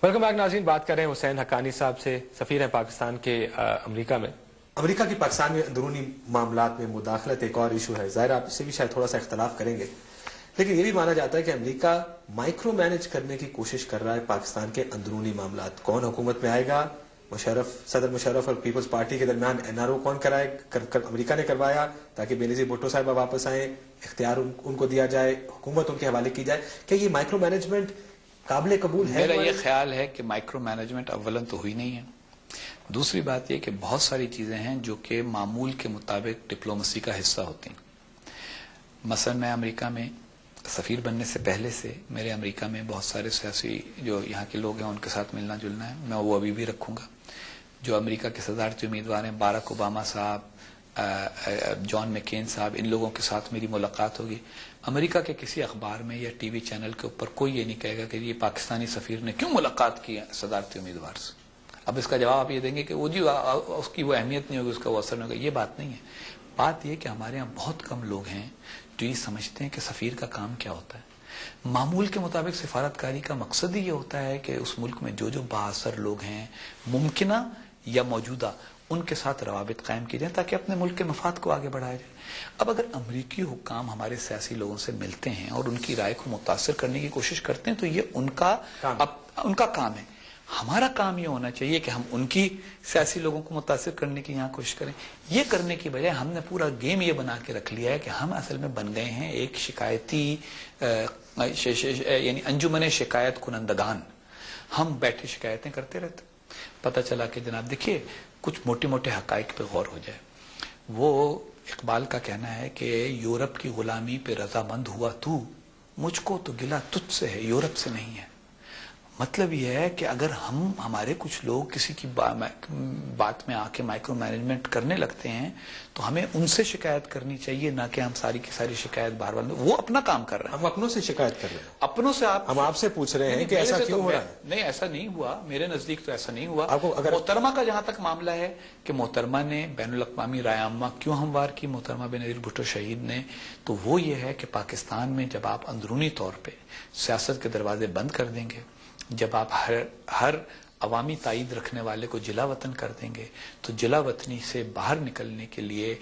Welcome back ناظرین، بات کر رہے ہیں حسین حقانی صاحب سے، سفیر ہیں پاکستان کے امریکہ میں۔ امریکہ کی پاکستان میں اندرونی معاملات میں مداخلت ایک اور ایشو ہے، ظاہر آپ اس سے بھی شاید تھوڑا سا اختلاف کریں گے، لیکن یہ بھی مانا جاتا ہے کہ امریکہ مائکرو مینج کرنے کی کوشش کر رہا ہے پاکستان کے اندرونی معاملات۔ کون حکومت میں آئے گا، صدر مشرف اور پیپلز پارٹی کے درمیان NRO کون کرائے، امریکہ نے کروایا تاکہ بینظیر بھٹو صاحبہ واپس آئیں، اختیار ان کو دیا جائے، حکومت ان کے حوالے کی جائے۔ کہ یہ مائکرو مینجمنٹ قابل قبول ہے؟ میرا یہ خیال ہے کہ مائکرو مینجمنٹ اولاً تو ہوئی نہیں ہے، دوسری بات یہ کہ بہت ساری چیزیں ہیں جو کہ معمول کے مطابق ڈپلومسی کا حصہ ہوتی ہیں۔ مثلا میں امریکہ میں سفیر بننے سے پہلے سے میرے امریکہ میں بہت سارے سیاسی جو یہاں کے لوگ ہیں ان کے ساتھ ملنا جلنا ہے، میں وہ ابھی بھی رکھوں گا۔ جو امریکہ کے صدارتی امیدوار ہیں، باراک اوباما صاحب، جان مکین صاحب، ان لوگوں کے ساتھ میری ملاقات ہوگی۔ امریکہ کے کسی اخبار میں یا ٹی وی چینل کے اوپر کوئی یہ نہیں کہے گا کہ یہ پاکستانی سفیر نے کیوں ملاقات کی ہے صدارتی امیدوار سے۔ اب اس کا جواب آپ یہ دیں گے کہ وہ اس کی وہ اہمیت نہیں ہوگی، اس کا وہ اثر نہیں ہوگا۔ یہ بات نہیں ہے، بات یہ کہ ہمارے یہاں بہت کم لوگ ہیں جو یہ سمجھتے ہیں کہ سفیر کا کام کیا ہوتا ہے۔ معمول کے مطابق سفارتکاری کا مقصد ہی یہ ہوتا ہے کہ اس ملک میں جو بااثر لوگ ہیں ممکنہ یا موجودہ، ان کے ساتھ روابط قائم کی جائیں تاکہ اپنے ملک کے مفاد کو آگے بڑھایا جائے۔ اب اگر امریکی حکام ہمارے سیاسی لوگوں سے ملتے ہیں اور ان کی رائے کو متاثر کرنے کی کوشش کرتے ہیں تو یہ ان کا کام ہے۔ ہمارا کام یہ ہونا چاہیے کہ ہم ان کی سیاسی لوگوں کو متاثر کرنے کی یہاں کوشش کریں۔ یہ کرنے کی بجائے ہم نے پورا گیم یہ بنا کے رکھ لیا ہے کہ ہم اصل میں بن گئے ہیں ایک شکایتی یعنی انجمن شکایت کنندگان۔ ہم بیٹھے شکایتیں کرتے رہتے۔ پتہ چلا کہ جناب دیکھیے کچھ موٹے موٹے حقائق پہ غور ہو جائے۔ وہ اقبال کا کہنا ہے کہ یورپ کی غلامی پہ رضامند ہوا تو، مجھ کو تو گلہ تجھ سے ہے، یورپ سے نہیں ہے۔ مطلب یہ ہے کہ اگر ہمارے کچھ لوگ کسی کی بات میں آ کے مائکرو مینجمنٹ کرنے لگتے ہیں تو ہمیں ان سے شکایت کرنی چاہیے، نہ کہ ہم ساری کی ساری شکایت بار بار۔ وہ اپنا کام کر رہے ہیں، ہم اپنوں سے شکایت کر رہے ہیں، اپنوں سے ہم آپ سے پوچھ رہے ہیں کہ ایسا کیوں ہو رہا ہے؟ نہیں، ایسا نہیں ہوا، میرے نزدیک تو ایسا نہیں ہوا۔ محترمہ کا جہاں تک معاملہ ہے کہ محترمہ نے بین الاقوامی رائے عامہ کیوں ہموار کی محترمہ بینظیر بھٹو شہید نے، تو وہ یہ ہے کہ پاکستان میں جب آپ اندرونی طور پہ سیاست کے دروازے بند کر دیں گے، جب آپ ہر عوامی تائید رکھنے والے کو جلا وطن کر دیں گے تو جلا وطنی سے باہر نکلنے کے لیے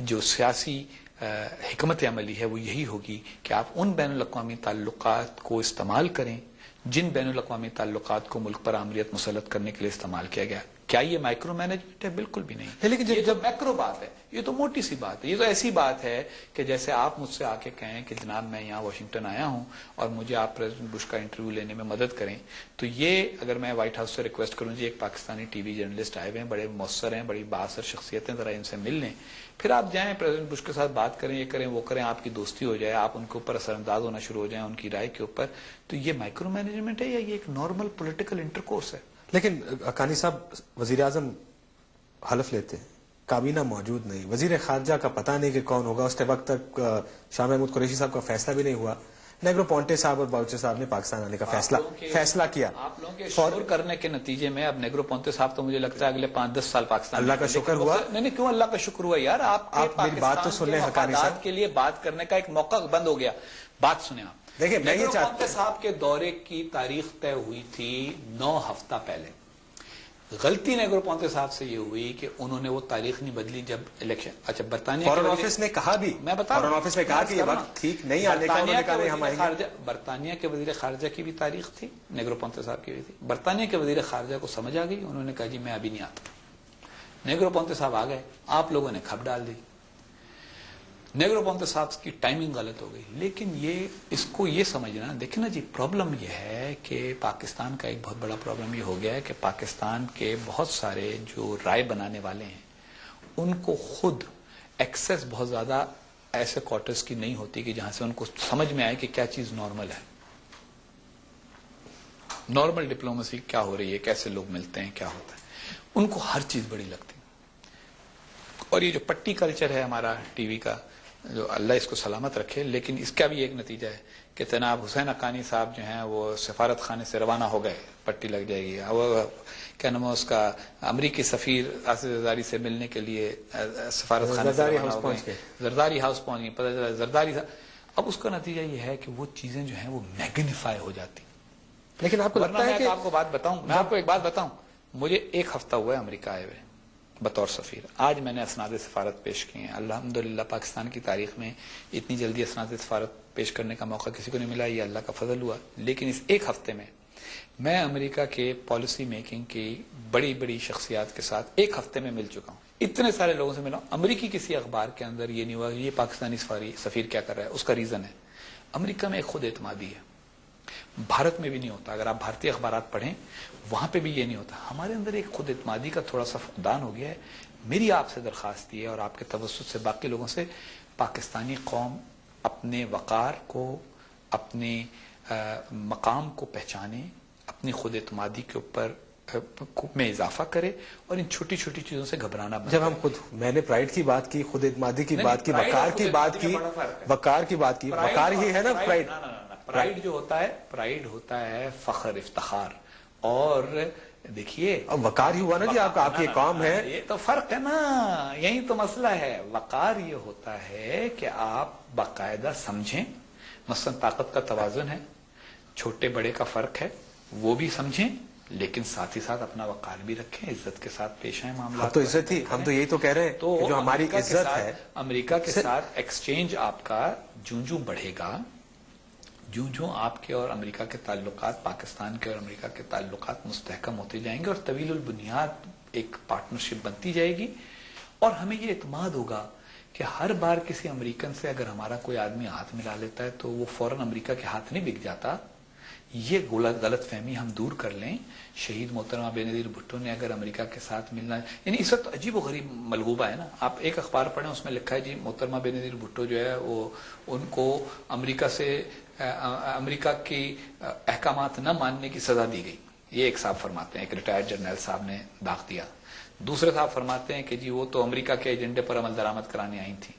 جو سیاسی حکمت عملی ہے وہ یہی ہوگی کہ آپ ان بین الاقوامی تعلقات کو استعمال کریں جن بین الاقوامی تعلقات کو ملک پر آمریت مسلط کرنے کے لیے استعمال کیا گیا۔ کیا یہ مائکرو مینجمنٹ ہے؟ بالکل بھی نہیں۔ لیکن جب میکرو بات ہے، یہ تو موٹی سی بات ہے، یہ تو ایسی بات ہے کہ جیسے آپ مجھ سے آ کے کہیں کہ جناب میں یہاں واشنگٹن آیا ہوں اور مجھے آپ پریزیڈنٹ بش کا انٹرویو لینے میں مدد کریں، تو یہ اگر میں وائٹ ہاؤس سے ریکویسٹ کروں جی ایک پاکستانی ٹی وی جرنلسٹ آئے ہوئے ہیں، بڑے مؤثر ہیں، بڑی بااثر شخصیتیں، ذرا ان سے مل لیں، پھر آپ جائیں پریزیڈنٹ بش کے ساتھ بات کریں، یہ کریں وہ کریں، آپ کی دوستی ہو جائے، آپ ان کے اوپر اثر انداز ہونا شروع ہو جائیں ان کی رائے کے اوپر، تو یہ مائکرو مینجمنٹ ہے یا یہ ایک نارمل پولیٹیکل انٹرکورس ہے؟ لیکن حقانی صاحب وزیر اعظم حلف لیتے ہیں، کابینہ موجود نہیں، وزیر خارجہ کا پتہ نہیں کہ کون ہوگا، اس کے وقت تک شاہ محمود قریشی صاحب کا فیصلہ بھی نہیں ہوا، نیگرو پونٹے صاحب اور باؤچر صاحب نے پاکستان آنے کا فیصلہ کیا۔ آپ لوگوں کے شور کرنے کے نتیجے میں اب نیگرو پونٹے صاحب تو مجھے لگتا ہے اگلے 5-10 سال پاکستان، اللہ کا شکر ہوا۔ نہیں کیوں اللہ کا شکر ہوا یار، آپ میری بات تو سن لیں حقانی صاحب، کے لیے بات کرنے کا ایک موقع بند ہو گیا۔ بات سنیں آپ، دیکھیں میں یہ چاہتا پونٹے صاحب کے دورے کی تاریخ طے ہوئی تھی 9 ہفتہ پہلے۔ غلطی نیگرو پونٹے صاحب سے یہ ہوئی کہ انہوں نے وہ تاریخ نہیں بدلی جب الیکشن، اچھا برطانیہ فارن آفس نے کہا بھی، میں بتا فارن آفس نے کہا کہ یہ وقت ٹھیک نہیں آنے کا، انہوں نے کہا ہم آئیں گے۔ برطانیہ کے وزیر خارجہ کی بھی تاریخ تھی، نیگرو پونٹے صاحب کی بھی تھی۔ برطانیہ کے وزیر خارجہ کو سمجھ آ گئی، انہوں نے کہا جی میں ابھی نہیں آتا۔ نیگرو پونٹے صاحب آ گئے، آپ لوگوں نے کھپ ڈال دی، نیگرو پونٹے صاحب کی ٹائمنگ غلط ہو گئی۔ لیکن اس کو یہ سمجھنا، دیکھیں نا جی پرابلم یہ ہے کہ پاکستان کا ایک بہت بڑا پرابلم یہ ہو گیا ہے کہ پاکستان کے بہت سارے جو رائے بنانے والے ہیں ان کو خود ایکسس بہت زیادہ ایسے کوارٹرز کی نہیں ہوتی کہ جہاں سے ان کو سمجھ میں آئے کہ کیا چیز نارمل ہے، نارمل ڈپلومیسی کیا ہو رہی ہے، کیسے لوگ ملتے ہیں، کیا ہوتا ہے، ان کو ہر چیز بڑی لگتی ہے۔ اور یہ جو پٹی کلچر ہے ہمارا ٹی وی کا، جو اللہ اس کو سلامت رکھے، لیکن اس کا بھی ایک نتیجہ ہے کہ جناب حسین حقانی صاحب جو ہیں وہ سفارت خانے سے روانہ ہو گئے، پٹی لگ جائے گی، وہ کیا نام ہے اس کا، امریکی سفیر آصف زرداری سے ملنے کے لیے سفارت خانے سے روانہ ہو گئے، زرداری ہاؤس پہنچ گئی، پتہ چلا زرداری۔ اب اس کا نتیجہ یہ ہے کہ وہ چیزیں جو ہیں وہ میگنیفائی ہو جاتی، لیکن آپ کو لگتا ہے کہ آپ کو بات بتاؤں، میں آپ کو ایک بات بتاؤں، مجھے 1 ہفتہ ہوا ہے امریکہ آئے ہوئے بطور سفیر. آج میں نے اسناد سفارت پیش کیے ہیں. الحمدللہ پاکستان کی تاریخ میں اتنی جلدی اسناد سفارت پیش کرنے کا موقع کسی کو نہیں ملا، یہ اللہ کا فضل ہوا. لیکن اس 1 ہفتے میں امریکہ کے پالیسی میکنگ کی بڑی بڑی شخصیات کے ساتھ 1 ہفتے میں مل چکا ہوں. اتنے سارے لوگوں سے ملا. امریکی کسی اخبار کے اندر یہ نہیں ہوا یہ پاکستانی سفیر کیا کر رہا ہے. اس کا ریزن ہے امریکہ میں ایک خود اعتمادی ہے. بھارت میں بھی نہیں ہوتا. اگر آپ بھارتی اخبارات پڑھیں وہاں پہ بھی یہ نہیں ہوتا. ہمارے اندر ایک خود اعتمادی کا تھوڑا سا فقدان ہو گیا ہے. میری آپ سے درخواست یہ ہے اور آپ کے توسط سے باقی لوگوں سے، پاکستانی قوم اپنے وقار کو، اپنے مقام کو پہچانے، اپنی خود اعتمادی کے اوپر میں اضافہ کرے اور ان چھوٹی چھوٹی چیزوں سے گھبرانا بند. جب ہم میں نے پرائڈ کی بات کی، خود اعتمادی کی بات کی، وقار کی بات کی، وقار کی بات کی، وقار ہی ہے نا پرائڈ. پرائڈ جو ہوتا ہے فخر، افتخار. اور دیکھیے اب وقار ہی ہوا نا جی، آپ کی قوم ہے. یہ تو فرق ہے نا، یہی تو مسئلہ ہے. وقار یہ ہوتا ہے کہ آپ باقاعدہ سمجھیں مثلا طاقت کا توازن ہے، چھوٹے بڑے کا فرق ہے، وہ بھی سمجھیں، لیکن ساتھ ہی ساتھ اپنا وقار بھی رکھیں، عزت کے ساتھ پیش آئیں. معاملات تو عزت ہی، ہم تو یہی تو کہہ رہے ہیں کہ جو ہماری عزت ہے. امریکہ کے ساتھ ایکسچینج آپ کا جوں بڑھے گا، جوں آپ کے اور امریکہ کے تعلقات، پاکستان کے اور امریکہ کے تعلقات مستحکم ہوتے جائیں گے اور طویل البنیاد ایک پارٹنرشپ بنتی جائے گی. اور ہمیں یہ اعتماد ہوگا کہ ہر بار کسی امریکن سے اگر ہمارا کوئی آدمی ہاتھ ملا لیتا ہے تو وہ فوراً امریکہ کے ہاتھ نہیں بک جاتا. یہ غلط فہمی ہم دور کر لیں. شہید محترمہ بے نظیر بھٹو نے اگر امریکہ کے ساتھ ملنا، یعنی اس وقت عجیب و غریب ملغوبہ ہے نا. آپ ایک اخبار پڑھیں، اس میں لکھا ہے جی محترمہ بے نظیر بھٹو جو ہے وہ ان کو امریکہ کی احکامات نہ ماننے کی سزا دی گئی. یہ ایک صاحب فرماتے ہیں، ایک ریٹائرڈ جرنیل صاحب نے داغ دیا. دوسرے صاحب فرماتے ہیں کہ جی وہ تو امریکہ کے ایجنڈے پر عمل درآمد کرانے آئی تھیں.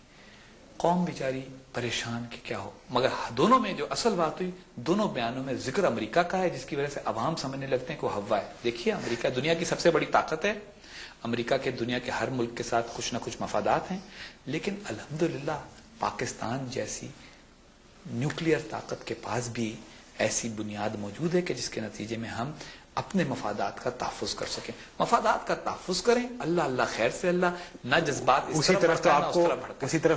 قوم بیچاری پریشان کہ کیا ہو. مگر دونوں میں جو اصل بات ہوئی، دونوں بیانوں میں ذکر امریکہ کا ہے، جس کی وجہ سے عوام سمجھنے لگتے ہیں کہ وہ ہوا ہے. دیکھیے امریکہ دنیا کی سب سے بڑی طاقت ہے. امریکہ کے دنیا کے ہر ملک کے ساتھ کچھ نہ کچھ مفادات ہیں، لیکن الحمدللہ پاکستان جیسی نیوکلیئر طاقت کے پاس بھی ایسی بنیاد موجود ہے کہ جس کے نتیجے میں ہم اپنے مفادات کا تحفظ کر سکیں. مفادات کا تحفظ کریں، اللہ خیر سے اللہ، نہ جذبات اسی طرف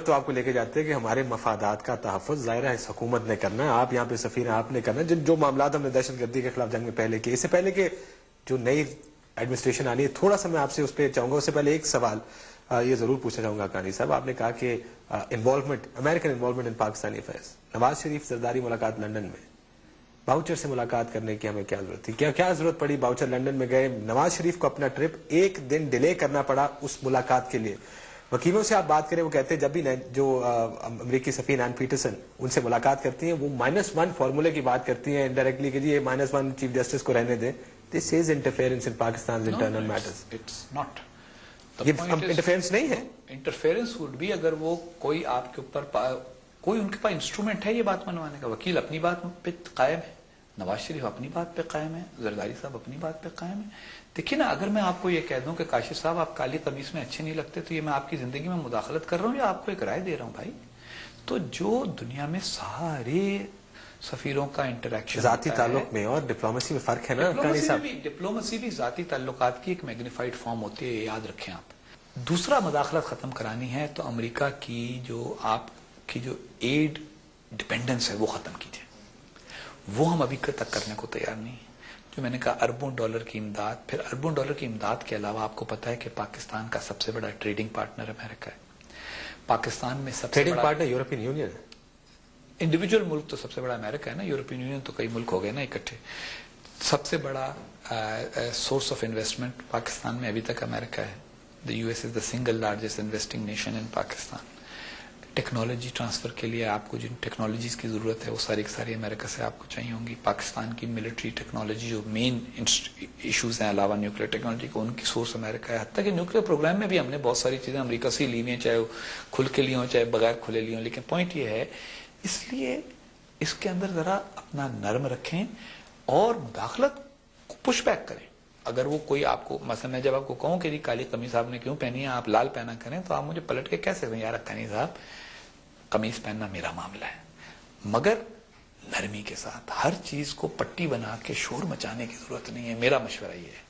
تو آپ کو لے کے جاتے ہیں کہ ہمارے مفادات کا تحفظ ظاہر ہے اس حکومت نے کرنا ہے. آپ یہاں پہ سفیر ہیں، آپ نے کرنا ہے. جو معاملات ہم نے دہشت گردی کے خلاف جنگ میں پہلے کیے، اس سے پہلے کہ جو نئی ایڈمنسٹریشن آنی ہے، تھوڑا سا میں آپ سے اس پہ چاہوں گا. اس سے پہلے ایک سوال یہ ضرور پوچھنا چاہوں گا حقانی صاحب. آپ نے کہا کہ American involvement in Pakistani affairs. Nawaz Sharif Zardari ملاقات لندن میں، باؤچر سے ملاقات کرنے کی ہمیں کیا ضرورت تھی؟ کیا ضرورت پڑی؟ باؤچر لندن میں گئے، نواز شریف کو اپنا ٹرپ 1 دن ڈیلے کرنا پڑا اس ملاقات کے لیے. وکیلوں سے آپ بات کریں، وہ کہتے ہیں جب بھی جو امریکی سفیر این پیٹرسن ان سے ملاقات کرتی ہیں، وہ -1 فارمولے کی بات کرتی ہیں انڈائریکٹلی کہ جی یہ -1 چیف جسٹس کو رہنے دیں. This is interference in Pakistan internal matters. It's not. یہ انٹرفیئرنس نہیں ہے. انٹرفیئرنس وڈ بی اگر وہ کوئی آپ کے اوپر کوئی ان کے پاس انسٹرومنٹ ہے یہ بات منوانے کا. وکیل اپنی بات پہ قائم ہے، نواز شریف اپنی بات پہ قائم ہے، زرداری صاحب اپنی بات پہ قائم ہے. دیکھیے نا، اگر میں آپ کو یہ کہہ دوں کہ کاشف صاحب آپ کالی قمیص میں اچھے نہیں لگتے تو یہ میں آپ کی زندگی میں مداخلت کر رہا ہوں یا آپ کو ایک رائے دے رہا ہوں بھائی. تو جو دنیا میں سارے سفیروں کا انٹریکشن ذاتی تعلق میں اور ڈپلومیسی میں فرق ہے نا. ڈپلومیسی بھی ذاتی تعلقات کی ایک میگنیفائڈ فارم ہوتی ہے، یاد رکھیں آپ. دوسرا مداخلت ختم کرانی ہے تو امریکہ کی جو آپ کی جو ایڈ ڈپینڈنس ہے وہ ختم کیجیے. وہ ہم ابھی تک کرنے کو تیار نہیں ہیں. جو میں نے کہا اربوں ڈالر کی امداد، پھر اربوں ڈالر کی امداد کے علاوہ آپ کو پتا ہے کہ پاکستان کا سب سے بڑا ٹریڈنگ پارٹنر امریکہ ہے. پاکستان میں سب سے ٹریڈنگ پارٹنر یورپین یونین ہے. انڈیویجول ملک تو سب سے بڑا امریکہ ہے نا. یورپین یونین تو کئی ملک ہو گئے نا اکٹھے. سب سے بڑا سورس آف انویسٹمنٹ پاکستان میں ابھی تک امریکہ ہے. The US is the single largest investing nation in Pakistan. Technology transfer کے لیے آپ کو جن ٹیکنالوجیز کی ضرورت ہے وہ ساری ساری امریکہ سے آپ کو چاہیے ہوں گی. پاکستان کی ملٹری ٹیکنالوجی جو مین ایشوز ہیں علاوہ نیوکلیر ٹیکنالوجی کو، ان کی سورس امریکہ ہے. حتیٰ کہ نیوکلیر پروگرام میں بھی ہم نے بہت ساری چیزیں امریکہ سے لی ہوئی ہیں، چاہے وہ کھل کے لی ہوں چاہے بغیر کھلے لی ہوں. لیکن پوائنٹ یہ ہے، اس لیے اس کے اندر ذرا اپنا نرم رکھیں اور مداخلت کو پش بیک کریں. اگر وہ کوئی آپ کو مثلا میں جب آپ کو کہوں کہ جی کالی قمیص آپ نے کیوں پہنی ہے، آپ لال پہنا کریں، تو آپ مجھے پلٹ کے کیسے کہیں یار کنی صاحب قمیص پہننا میرا معاملہ ہے. مگر نرمی کے ساتھ. ہر چیز کو پٹی بنا کے شور مچانے کی ضرورت نہیں ہے. میرا مشورہ یہ ہے